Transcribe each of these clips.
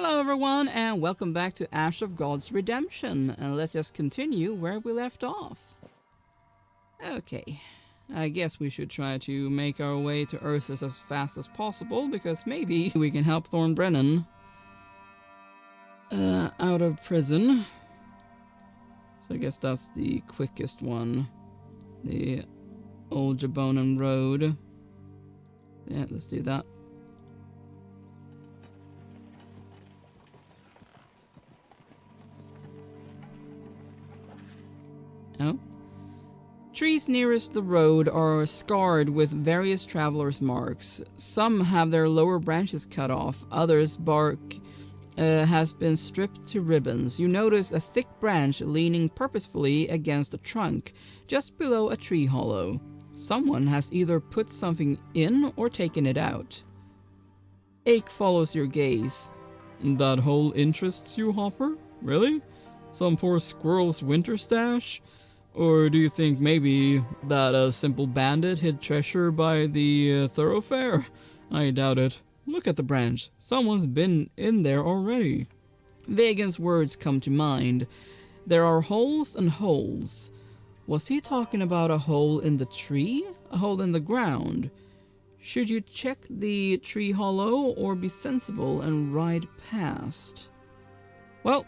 Hello everyone and welcome back to Ash of God's Redemption, and let's just continue where we left off. Okay, I guess we should try to make our way to Ursus as fast as possible, because maybe we can help Thornbrennan out of prison. So I guess that's the quickest one. The Old Jabonan Road. Yeah, let's do that. Oh. Trees nearest the road are scarred with various travelers' marks. Some have their lower branches cut off, others' bark has been stripped to ribbons. You notice a thick branch leaning purposefully against a trunk, just below a tree hollow. Someone has either put something in or taken it out. Ake follows your gaze. That hole interests you, Hopper? Really? Some poor squirrel's winter stash? Or do you think maybe that a simple bandit hid treasure by the thoroughfare? I doubt it. Look at the branch. Someone's been in there already. Vagan's words come to mind. There are holes and holes. Was he talking about a hole in the tree? A hole in the ground? Should you check the tree hollow or be sensible and ride past? Well,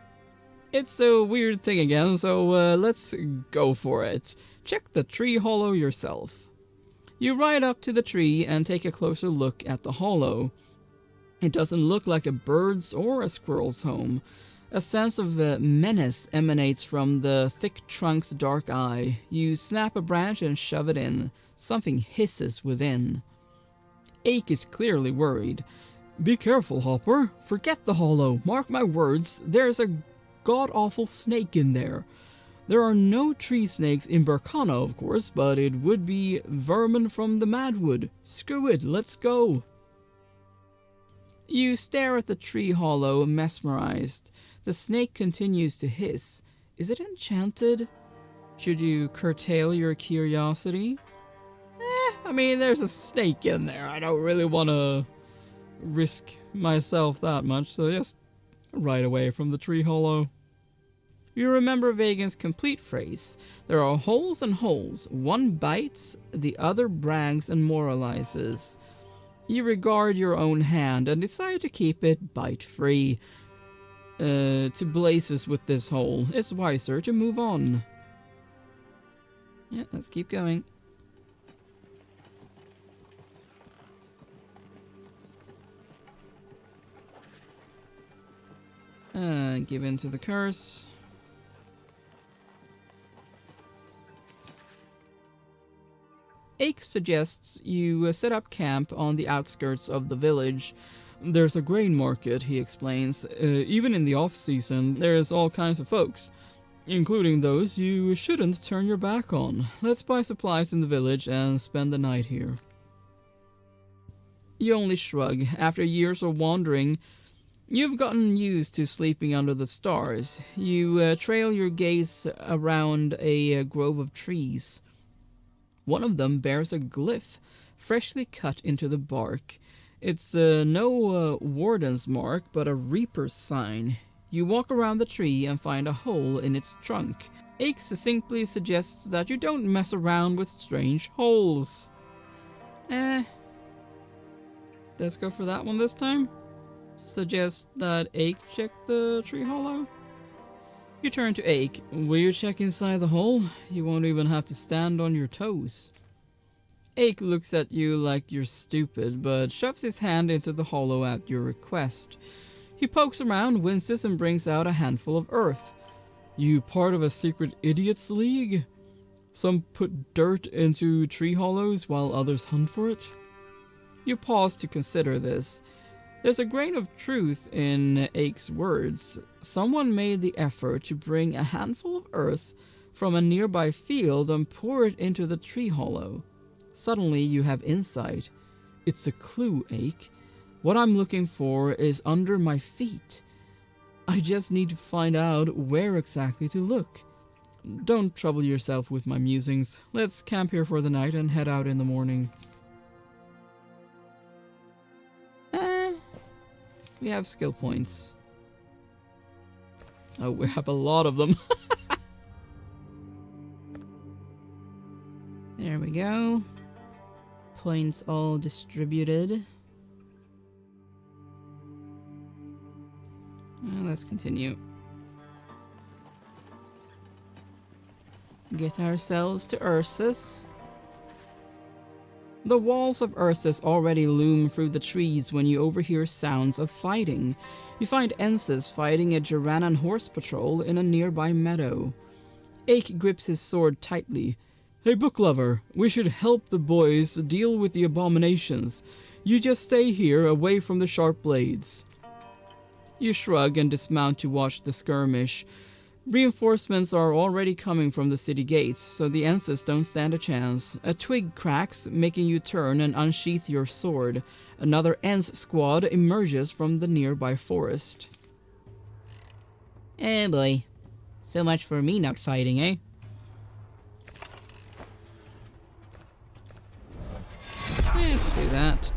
it's a weird thing again, so let's go for it. Check the tree hollow yourself. You ride up to the tree and take a closer look at the hollow. It doesn't look like a bird's or a squirrel's home. A sense of menace emanates from the thick trunk's dark eye. You snap a branch and shove it in. Something hisses within. Ake is clearly worried. Be careful, Hopper. Forget the hollow. Mark my words, there's a god-awful snake in there. There are no tree snakes in Burkana, of course, but it would be vermin from the Madwood. Screw it, let's go. You stare at the tree hollow, mesmerized. The snake continues to hiss. Is it enchanted? Should you curtail your curiosity? I mean, there's a snake in there. I don't really want to risk myself that much, so just right away from the tree hollow. You remember Vagan's complete phrase. There are holes and holes. One bites, the other brags and moralizes. You regard your own hand and decide to keep it bite-free. To blazes with this hole. It's wiser to move on. Yeah, let's keep going. Give in to the curse. Ake suggests you set up camp on the outskirts of the village. There's a grain market, he explains. Even in the off-season, there's all kinds of folks, including those you shouldn't turn your back on. Let's buy supplies in the village and spend the night here. You only shrug. After years of wandering, you've gotten used to sleeping under the stars. You trail your gaze around a grove of trees. One of them bears a glyph, freshly cut into the bark. It's no warden's mark, but a reaper's sign. You walk around the tree and find a hole in its trunk. Ake succinctly suggests that you don't mess around with strange holes. Let's go for that one this time. Suggest that Ake check the tree hollow. You turn to Ake. Will you check inside the hole? You won't even have to stand on your toes. Ake looks at you like you're stupid, but shoves his hand into the hollow at your request. He pokes around, winces, and brings out a handful of earth. You part of a secret idiots league? Some put dirt into tree hollows while others hunt for it? You pause to consider this. There's a grain of truth in Ake's words. Someone made the effort to bring a handful of earth from a nearby field and pour it into the tree hollow. Suddenly you have insight. It's a clue, Ake. What I'm looking for is under my feet. I just need to find out where exactly to look. Don't trouble yourself with my musings. Let's camp here for the night and head out in the morning. We have skill points. Oh, we have a lot of them. There we go. Points all distributed. Let's continue. Get ourselves to Ursus. The walls of Ursus already loom through the trees when you overhear sounds of fighting. You find Ensis fighting a Jaranan horse patrol in a nearby meadow. Ake grips his sword tightly. Hey, book lover, we should help the boys deal with the abominations. You just stay here, away from the sharp blades. You shrug and dismount to watch the skirmish. Reinforcements are already coming from the city gates, so the Ensis don't stand a chance. A twig cracks, making you turn and unsheath your sword. Another Ents squad emerges from the nearby forest. Eh boy. So much for me not fighting, eh? Let's do that.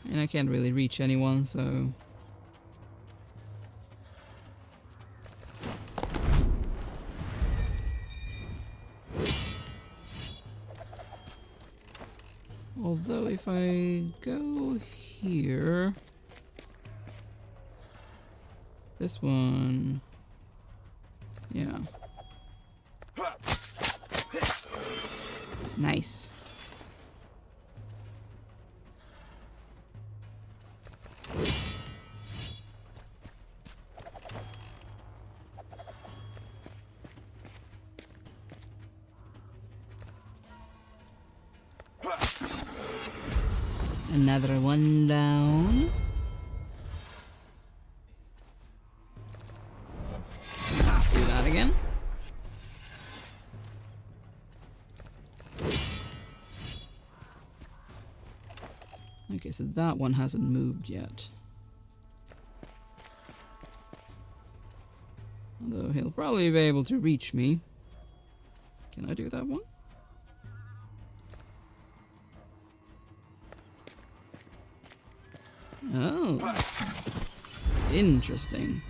And I can't really reach anyone, so... Although if I go here... This one... Yeah. Nice. Another one down. Let's do that again. Okay, so that one hasn't moved yet. Although he'll probably be able to reach me. Can I do that one? Oh. Interesting.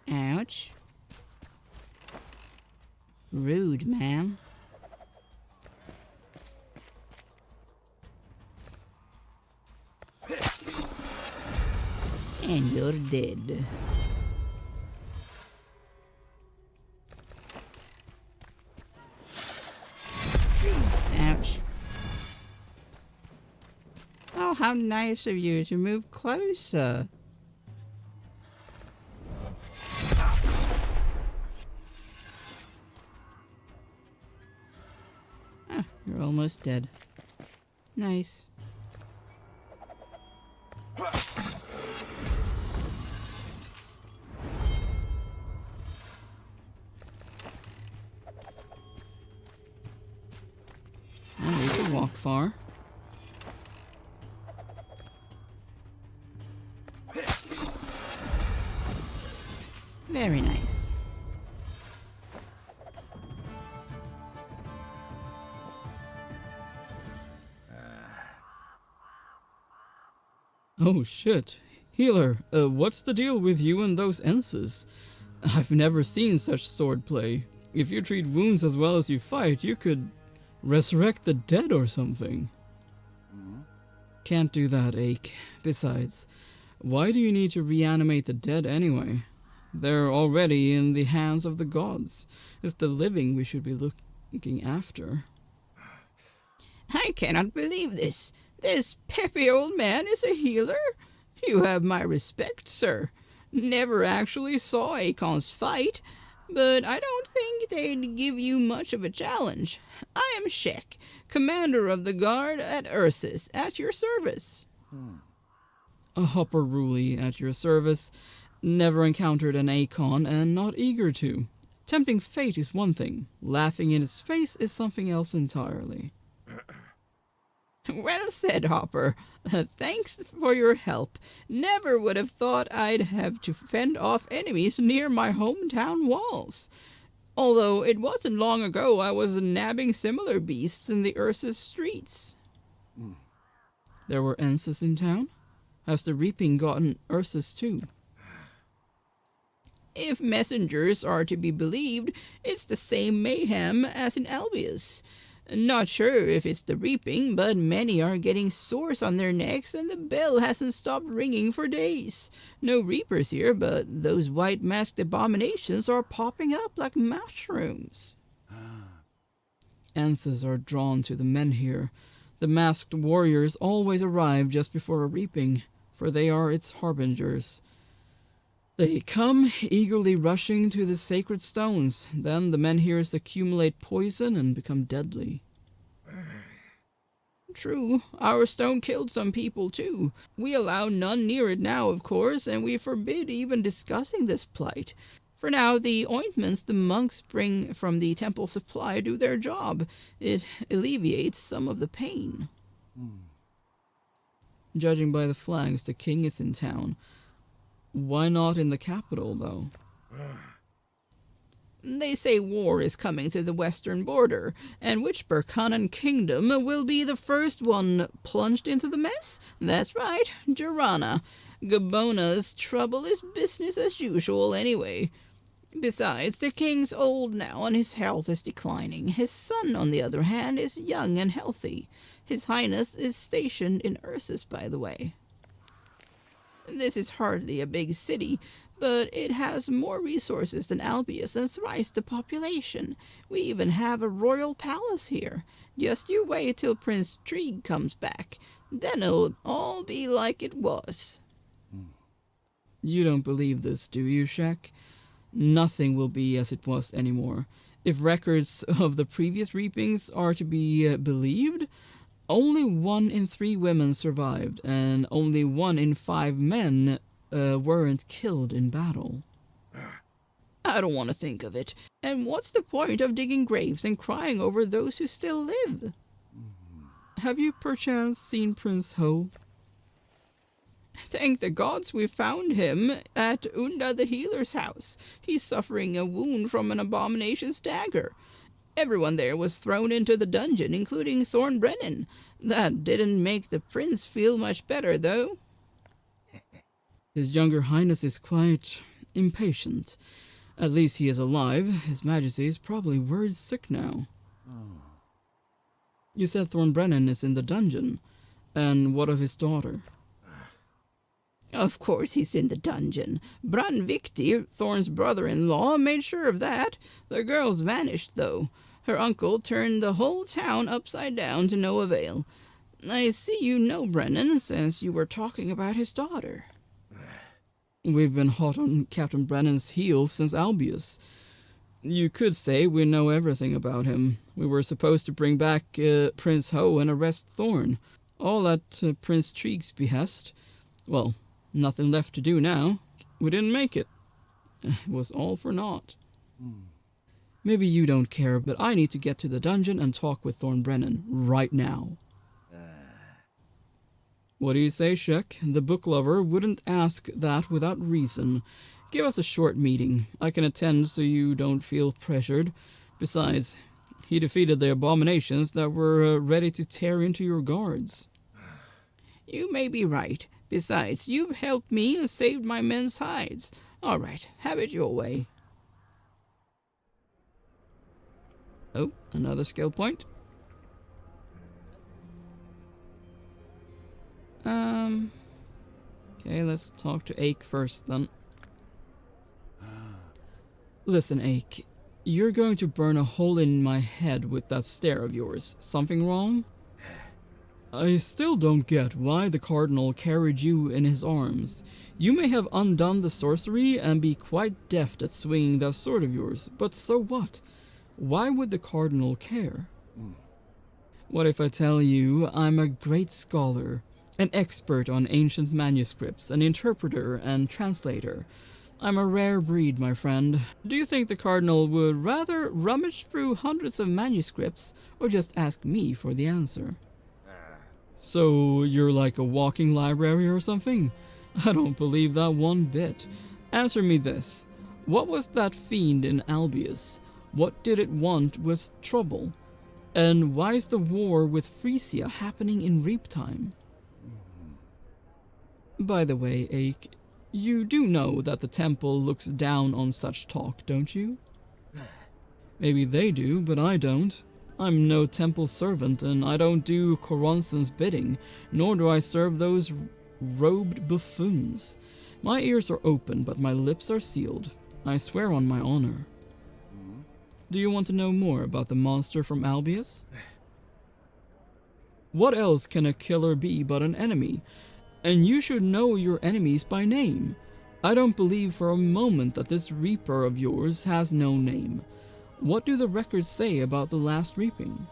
Ouch. Rude, man. And you're dead. Ouch. Oh, how nice of you to move closer. Ah, you're almost dead. Nice. And we can walk far. Very nice. Oh shit. Healer, what's the deal with you and those Enses? I've never seen such swordplay. If you treat wounds as well as you fight, you could resurrect the dead or something. Can't do that, Ake. Besides, why do you need to reanimate the dead anyway? They're already in the hands of the gods. It's the living we should be looking after. I cannot believe this. This peppy old man is a healer? You have my respect, sir. Never actually saw Akon's fight, but I don't think they'd give you much of a challenge. I am Shek, commander of the guard at Ursus, at your service. A hopper Rouley at your service. Never encountered an Akon and not eager to. Tempting fate is one thing. Laughing in its face is something else entirely. Well said, Hopper. Thanks for your help. Never would have thought I'd have to fend off enemies near my hometown walls. Although it wasn't long ago I was nabbing similar beasts in the Ursus streets. There were Enses in town? Has the reaping gotten Ursus too? If messengers are to be believed, it's the same mayhem as in Albius. Not sure if it's the reaping, but many are getting sores on their necks and the bell hasn't stopped ringing for days. No reapers here, but those white-masked abominations are popping up like mushrooms. Answers are drawn to the men here. The masked warriors always arrive just before a reaping, for they are its harbingers. They come, eagerly rushing to the sacred stones. Then the men here accumulate poison and become deadly. True, our stone killed some people too. We allow none near it now, of course, and we forbid even discussing this plight. For now, the ointments the monks bring from the temple supply do their job. It alleviates some of the pain. Judging by the flags, the king is in town. Why not in the capital, though? They say war is coming to the western border, and which Berkanan kingdom will be the first one plunged into the mess? That's right, Jarana. Gabona's trouble is business as usual anyway. Besides, the king's old now and his health is declining. His son, on the other hand, is young and healthy. His Highness is stationed in Ursus, by the way. This is hardly a big city, but it has more resources than Albius and thrice the population. We even have a royal palace here. Just you wait till Prince Trig comes back. Then it'll all be like it was. You don't believe this, do you, Shek? Nothing will be as it was anymore. If records of the previous reapings are to be believed, only 1 in 3 women survived, and only 1 in 5 men weren't killed in battle. I don't want to think of it. And what's the point of digging graves and crying over those who still live? Have you perchance seen Prince Ho? Thank the gods we found him at Unda the healer's house. He's suffering a wound from an abomination's dagger. Everyone there was thrown into the dungeon, including Thornbrennan. That didn't make the prince feel much better, though. His younger highness is quite impatient. At least he is alive. His majesty is probably word sick now. You said Thornbrennan is in the dungeon. And what of his daughter? Of course he's in the dungeon. Branvikti, Thorn's brother-in-law, made sure of that. The girl's vanished, though. Her uncle turned the whole town upside down to no avail. I see you know Brennan, since you were talking about his daughter. We've been hot on Captain Brennan's heels since Albius. You could say we know everything about him. We were supposed to bring back Prince Ho and arrest Thorn. All at Prince Trig's behest. Well, nothing left to do now. We didn't make it. It was all for naught. Maybe you don't care, but I need to get to the dungeon and talk with Thornbrennan right now. What do you say, Shek? The book lover wouldn't ask that without reason. Give us a short meeting. I can attend so you don't feel pressured. Besides, he defeated the abominations that were ready to tear into your guards. You may be right. Besides, you've helped me and saved my men's hides. All right, have it your way. Oh, another skill point. Okay, let's talk to Ake first then. Listen, Ake, you're going to burn a hole in my head with that stare of yours. Something wrong? I still don't get why the Cardinal carried you in his arms. You may have undone the sorcery and be quite deft at swinging that sword of yours, but so what? Why would the Cardinal care? What if I tell you I'm a great scholar, an expert on ancient manuscripts, an interpreter and translator? I'm a rare breed, my friend. Do you think the Cardinal would rather rummage through hundreds of manuscripts or just ask me for the answer? So you're like a walking library or something? I don't believe that one bit. Answer me this. What was that fiend in Albius? What did it want with Trouble? And why is the war with Frisia happening in Reap time? By the way, Ake, you do know that the temple looks down on such talk, don't you? Maybe they do, but I don't. I'm no temple servant, and I don't do Coronson's bidding, nor do I serve those robed buffoons. My ears are open, but my lips are sealed. I swear on my honor. Do you want to know more about the monster from Albius? What else can a killer be but an enemy? And you should know your enemies by name. I don't believe for a moment that this reaper of yours has no name. What do the records say about the last reaping?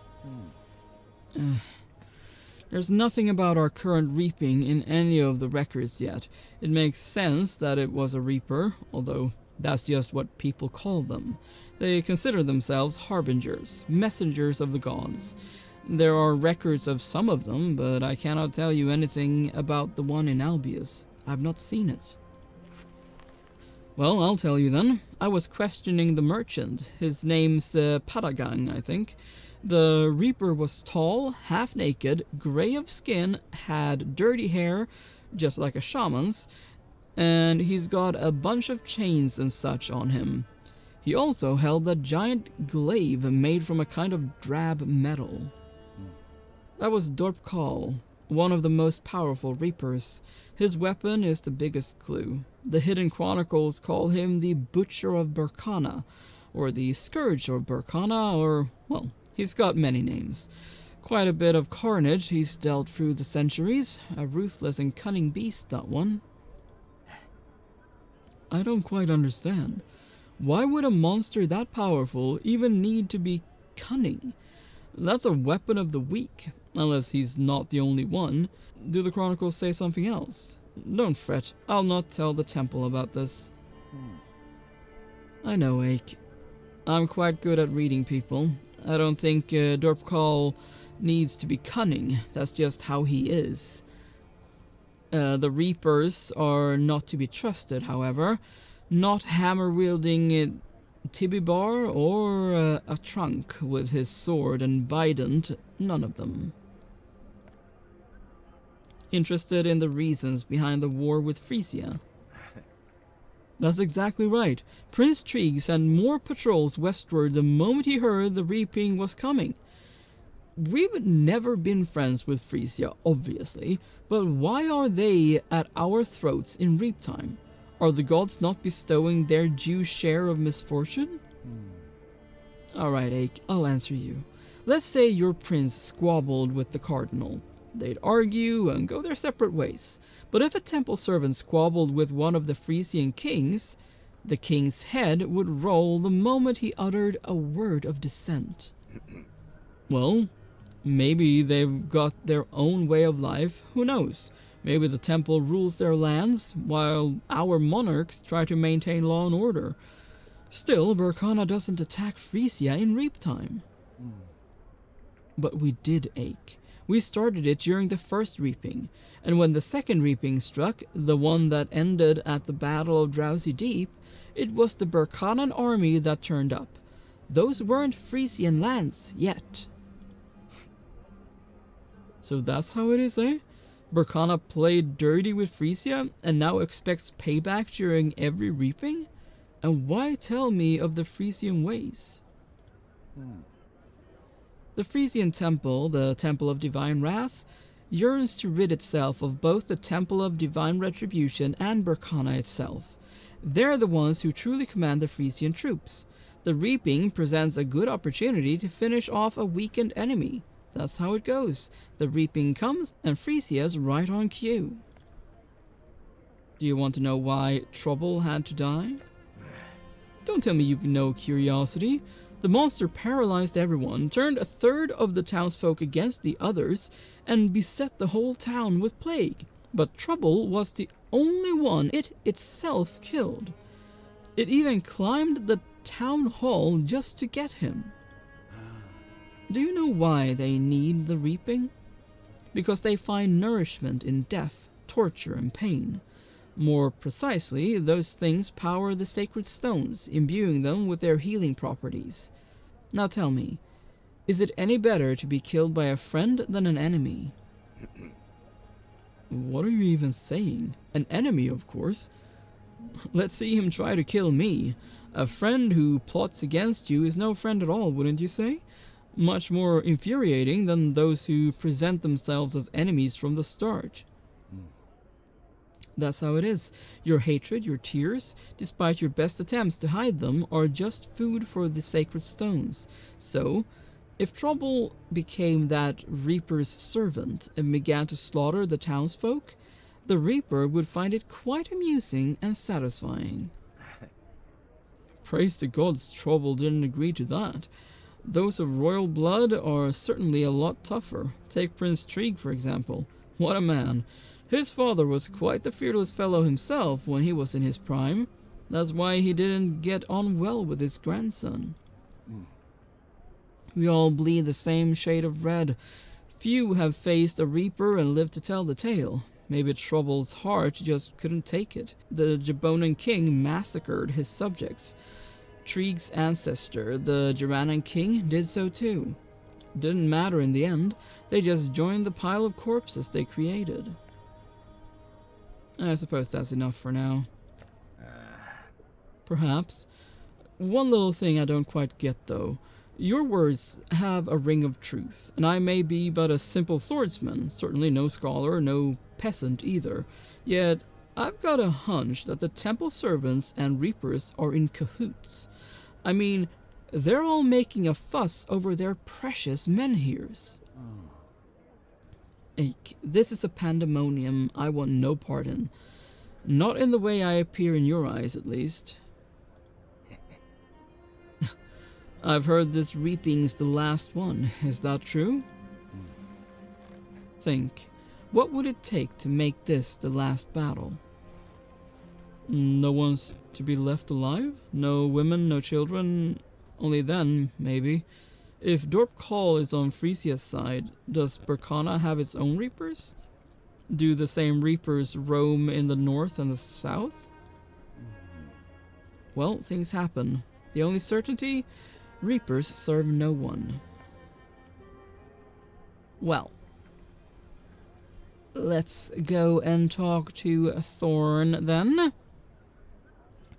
There's nothing about our current reaping in any of the records yet. It makes sense that it was a reaper, although that's just what people call them. They consider themselves harbingers, messengers of the gods. There are records of some of them, but I cannot tell you anything about the one in Albius. I've not seen it. Well, I'll tell you then. I was questioning the merchant. His name's Padagang, I think. The reaper was tall, half-naked, gray of skin, had dirty hair, just like a shaman's, and he's got a bunch of chains and such on him. He also held a giant glaive made from a kind of drab metal. That was Dorpkal, one of the most powerful reapers. His weapon is the biggest clue. The hidden chronicles call him the Butcher of Burkana, or the Scourge of Burkana, or, well, he's got many names. Quite a bit of carnage he's dealt through the centuries. A ruthless and cunning beast, that one. I don't quite understand. Why would a monster that powerful even need to be cunning? That's a weapon of the weak, unless he's not the only one. Do the chronicles say something else? Don't fret, I'll not tell the temple about this. I know, Ake. I'm quite good at reading people. I don't think Dorpkal needs to be cunning. That's just how he is. The Reapers are not to be trusted, however. Not hammer-wielding Tibibar or a trunk with his sword and bident, none of them. Interested in the reasons behind the war with Frisia? That's exactly right. Prince Trig sent more patrols westward the moment he heard the reaping was coming. We've never been friends with Frisia, obviously, but why are they at our throats in reap time? Are the gods not bestowing their due share of misfortune? Alright, Ake, I'll answer you. Let's say your prince squabbled with the cardinal. They'd argue and go their separate ways. But if a temple servant squabbled with one of the Frisian kings, the king's head would roll the moment he uttered a word of dissent. Well, maybe they've got their own way of life, who knows? Maybe the temple rules their lands, while our monarchs try to maintain law and order. Still, Burkana doesn't attack Frisia in reap time. But we did, Ake. We started it during the first reaping, and when the second reaping struck, the one that ended at the Battle of Drowsy Deep, it was the Burkanan army that turned up. Those weren't Frisian lands yet. So that's how it is, eh? Burkana played dirty with Frisia and now expects payback during every reaping? And why tell me of the Frisian ways? The Frisian temple, the Temple of Divine Wrath, yearns to rid itself of both the Temple of Divine Retribution and Burkana itself. They're the ones who truly command the Frisian troops. The reaping presents a good opportunity to finish off a weakened enemy. That's how it goes. The reaping comes, and Frisia's right on cue. Do you want to know why Trouble had to die? Don't tell me you've no curiosity. The monster paralyzed everyone, turned a third of the townsfolk against the others, and beset the whole town with plague. But Trouble was the only one it itself killed. It even climbed the town hall just to get him. Do you know why they need the reaping? because they find nourishment in death, torture, and pain. More precisely, those things power the sacred stones, imbuing them with their healing properties. Now tell me, is it any better to be killed by a friend than an enemy? What are you even saying? An enemy, of course. Let's see him try to kill me. A friend who plots against you is no friend at all, wouldn't you say? Much more infuriating than those who present themselves as enemies from the start. That's how it is. Your hatred, your tears, despite your best attempts to hide them, are just food for the sacred stones. So, if trouble became that Reaper's servant and began to slaughter the townsfolk, the Reaper would find it quite amusing and satisfying. Praise the gods Trouble didn't agree to that. Those of royal blood are certainly a lot tougher. Take Prince Trig, for example. What a man. His father was quite the fearless fellow himself when he was in his prime. That's why he didn't get on well with his grandson. We all bleed the same shade of red. Few have faced a Reaper and lived to tell the tale. Maybe Trouble's heart just couldn't take it. The Jabonan king massacred his subjects. Trig's ancestor, the Jaranan king, did so too. Didn't matter in the end. They just joined the pile of corpses they created. I suppose that's enough for now. Perhaps. One little thing I don't quite get, though. Your words have a ring of truth, and I may be but a simple swordsman, certainly no scholar, no peasant either. Yet, I've got a hunch that the temple servants and reapers are in cahoots. I mean, they're all making a fuss over their precious menhirs. Ache, this is a pandemonium I want no part in. Not in the way I appear in your eyes, at least. I've heard this reaping's the last one. Is that true? Think. What would it take to make this the last battle? No one's to be left alive? No women, no children? Only then, maybe. If Dorp Hall is on Frisia's side, does Berkana have its own reapers? Do the same reapers roam in the north and the south? Well, things happen. The only certainty? Reapers serve no one. Well, let's go and talk to Thorn then.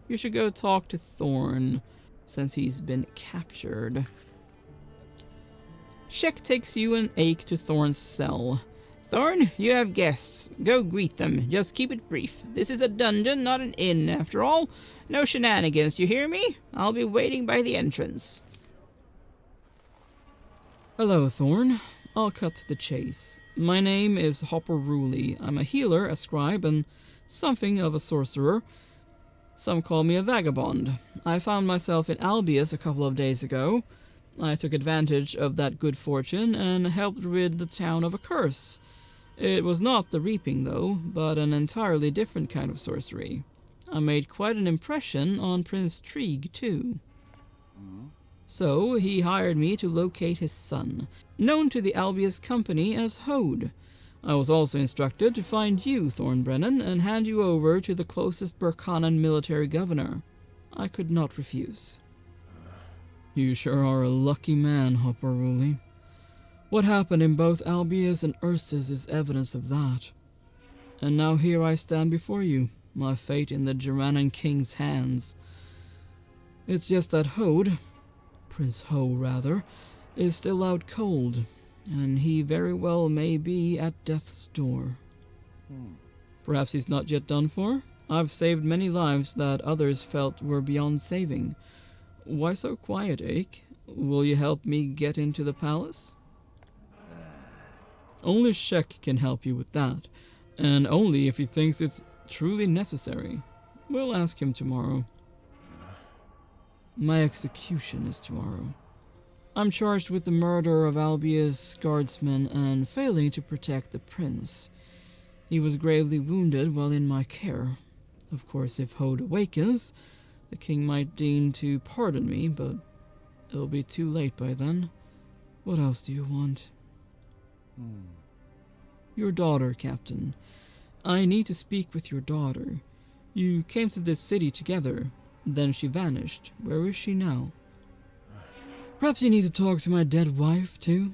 You should go talk to Thorn, since he's been captured. Shek takes you and Ake to Thorn's cell. Thorn, you have guests. Go greet them. Just keep it brief. This is a dungeon, not an inn, after all. No shenanigans, you hear me? I'll be waiting by the entrance. Hello, Thorn. I'll cut to the chase. My name is Hopper Rouley. I'm a healer, a scribe, and something of a sorcerer. Some call me a vagabond. I found myself in Albius a couple of days ago. I took advantage of that good fortune and helped rid the town of a curse. It was not the reaping, though, but an entirely different kind of sorcery. I made quite an impression on Prince Trig, too. So he hired me to locate his son, known to the Albius company as Hode. I was also instructed to find you, Thornbrennan, and hand you over to the closest Berkanan military governor. I could not refuse. You sure are a lucky man, Hopper Rouley. What happened in both Albius and Ursus is evidence of that. And now here I stand before you, my fate in the Jaranan king's hands. It's just that Hode, Prince Ho rather, is still out cold, and he very well may be at death's door. Perhaps he's not yet done for? I've saved many lives that others felt were beyond saving. Why so quiet, Ake? Will you help me get into the palace? Only Shek can help you with that, and only if he thinks it's truly necessary. We'll ask him tomorrow. My execution is tomorrow. I'm charged with the murder of Albia's guardsmen and failing to protect the prince. He was gravely wounded while in my care. Of course, if Hode awakens, the king might deign to pardon me, but it'll be too late by then. What else do you want? Your daughter, Captain. I need to speak with your daughter. You came to this city together, then she vanished. Where is she now? Perhaps you need to talk to my dead wife, too?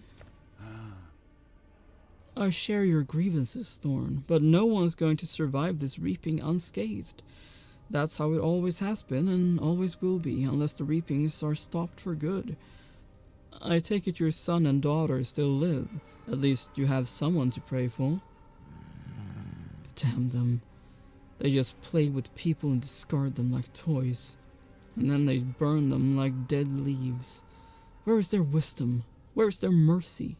I share your grievances, Thorn, but no one's going to survive this reaping unscathed. That's how it always has been and always will be, unless the reapings are stopped for good. I take it your son and daughter still live. At least you have someone to pray for. Damn them. They just play with people and discard them like toys. And then they burn them like dead leaves. Where is their wisdom? Where is their mercy?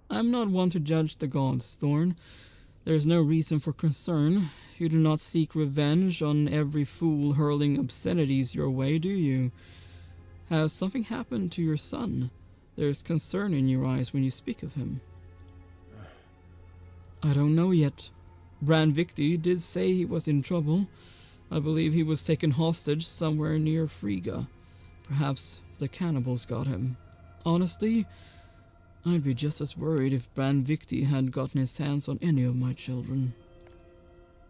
I'm not one to judge the gods, Thorn. There is no reason for concern. You do not seek revenge on every fool hurling obscenities your way, do you? Has something happened to your son? There's concern in your eyes when you speak of him. I don't know yet. Branvicti did say he was in trouble. I believe he was taken hostage somewhere near Frigga. Perhaps the cannibals got him. Honestly, I'd be just as worried if Branvicti had gotten his hands on any of my children.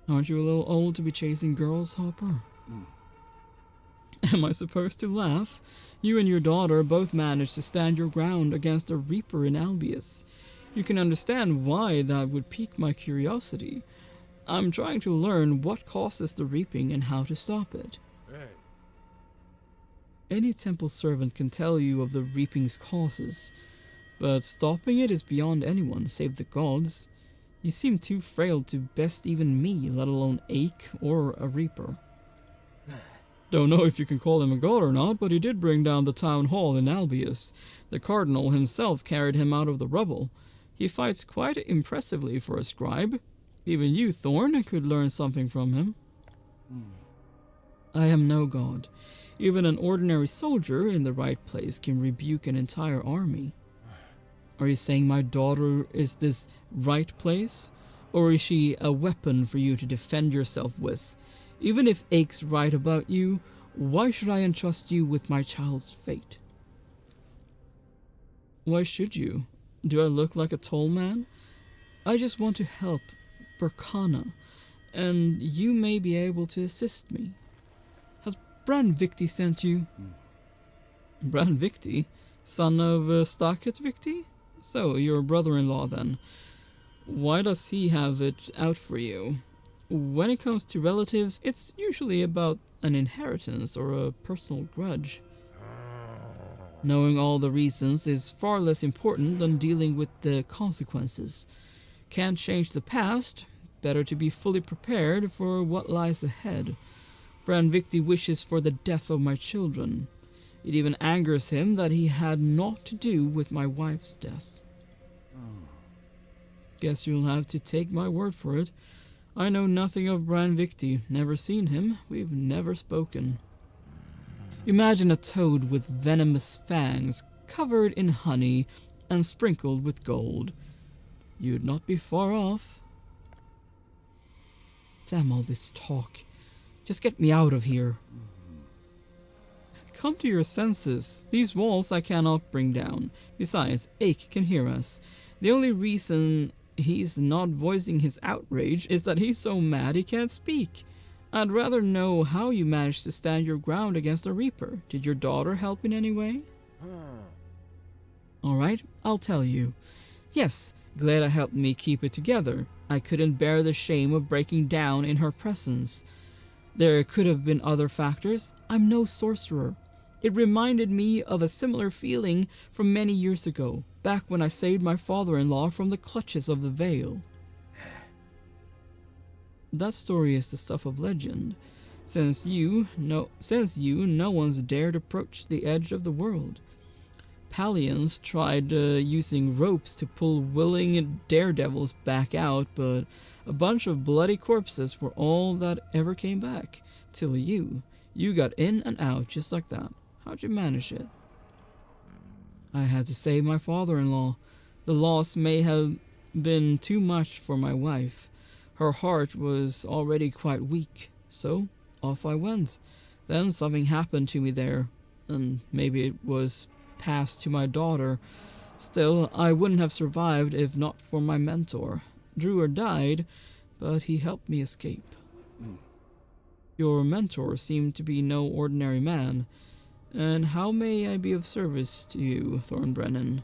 Aren't you a little old to be chasing girls, Hopper? Am I supposed to laugh? You and your daughter both managed to stand your ground against a reaper in Albius. You can understand why that would pique my curiosity. I'm trying to learn what causes the reaping and how to stop it. Hey. Any temple servant can tell you of the reaping's causes, but stopping it is beyond anyone save the gods. You seem too frail to best even me, let alone Ache or a reaper. Don't know if you can call him a god or not, but he did bring down the town hall in Albius. The cardinal himself carried him out of the rubble. He fights quite impressively for a scribe. Even you, Thorn, could learn something from him. I am no god. Even an ordinary soldier in the right place can rebuke an entire army. Are you saying my daughter is this right place? Or is she a weapon for you to defend yourself with? Even if Ache's right about you, why should I entrust you with my child's fate? Why should you? Do I look like a tall man? I just want to help Berkana, and you may be able to assist me. Has Branvicti sent you? Branvicti? Son of Staket Victi? So, your brother-in-law then. Why does he have it out for you? When it comes to relatives, it's usually about an inheritance or a personal grudge. Knowing all the reasons is far less important than dealing with the consequences. Can't change the past, better to be fully prepared for what lies ahead. Branvicti wishes for the death of my children. It even angers him that he had naught to do with my wife's death. Guess you'll have to take my word for it. I know nothing of Branvicti, never seen him, we've never spoken. Imagine a toad with venomous fangs, covered in honey and sprinkled with gold. You'd not be far off. Damn all this talk. Just get me out of here. Come to your senses. These walls I cannot bring down. Besides, Ache can hear us. The only reason he's not voicing his outrage is that he's so mad he can't speak. I'd rather know how you managed to stand your ground against a reaper. Did your daughter help in any way? Alright, I'll tell you. Yes, Gleda helped me keep it together. I couldn't bear the shame of breaking down in her presence. There could have been other factors. I'm no sorcerer. It reminded me of a similar feeling from many years ago, back when I saved my father-in-law from the clutches of the Veil. That story is the stuff of legend. Since you, no one's dared approach the edge of the world. Palians tried using ropes to pull willing daredevils back out, but a bunch of bloody corpses were all that ever came back. Till you got in and out just like that. How'd you manage it? I had to save my father-in-law. The loss may have been too much for my wife. Her heart was already quite weak, so off I went. Then something happened to me there, and maybe it was passed to my daughter. Still, I wouldn't have survived if not for my mentor. Druer died, but he helped me escape. Your mentor seemed to be no ordinary man. And how may I be of service to you, Thornbrennan?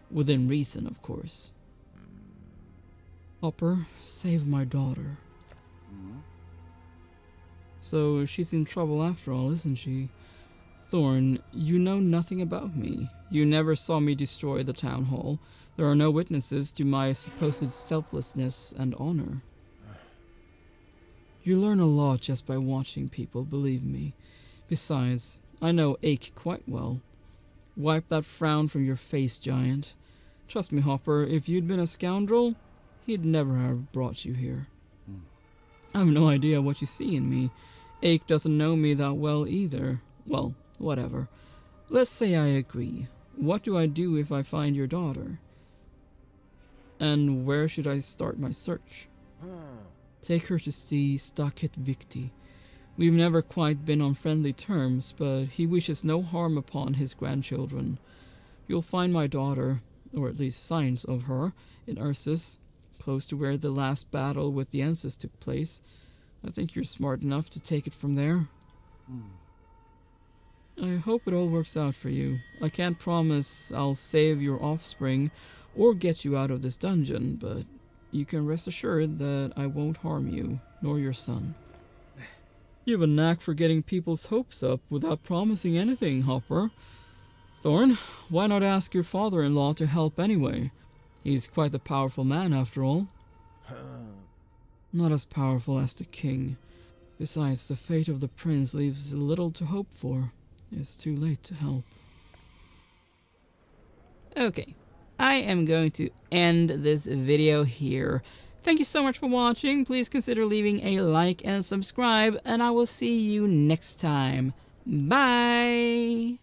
Within reason, of course. Hopper, save my daughter. So she's in trouble after all, isn't she? Thorn, you know nothing about me. You never saw me destroy the town hall. There are no witnesses to my supposed selflessness and honor. You learn a lot just by watching people, believe me. Besides, I know Ake quite well. Wipe that frown from your face, Giant. Trust me, Hopper, if you'd been a scoundrel, he'd never have brought you here. I have no idea what you see in me. Ake doesn't know me that well either. Well, whatever. Let's say I agree. What do I do if I find your daughter? And where should I start my search? Take her to see Staket Victi. We've never quite been on friendly terms, but he wishes no harm upon his grandchildren. You'll find my daughter, or at least signs of her, in Ursus, close to where the last battle with the Ensis took place. I think you're smart enough to take it from there. I hope it all works out for you. I can't promise I'll save your offspring or get you out of this dungeon, but you can rest assured that I won't harm you, nor your son. You have a knack for getting people's hopes up without promising anything, Hopper. Thorn, why not ask your father-in-law to help anyway? He's quite a powerful man, after all. Not as powerful as the king. Besides, the fate of the prince leaves little to hope for. It's too late to help. Okay, I am going to end this video here. Thank you so much for watching. Please consider leaving a like and subscribe, and I will see you next time. Bye!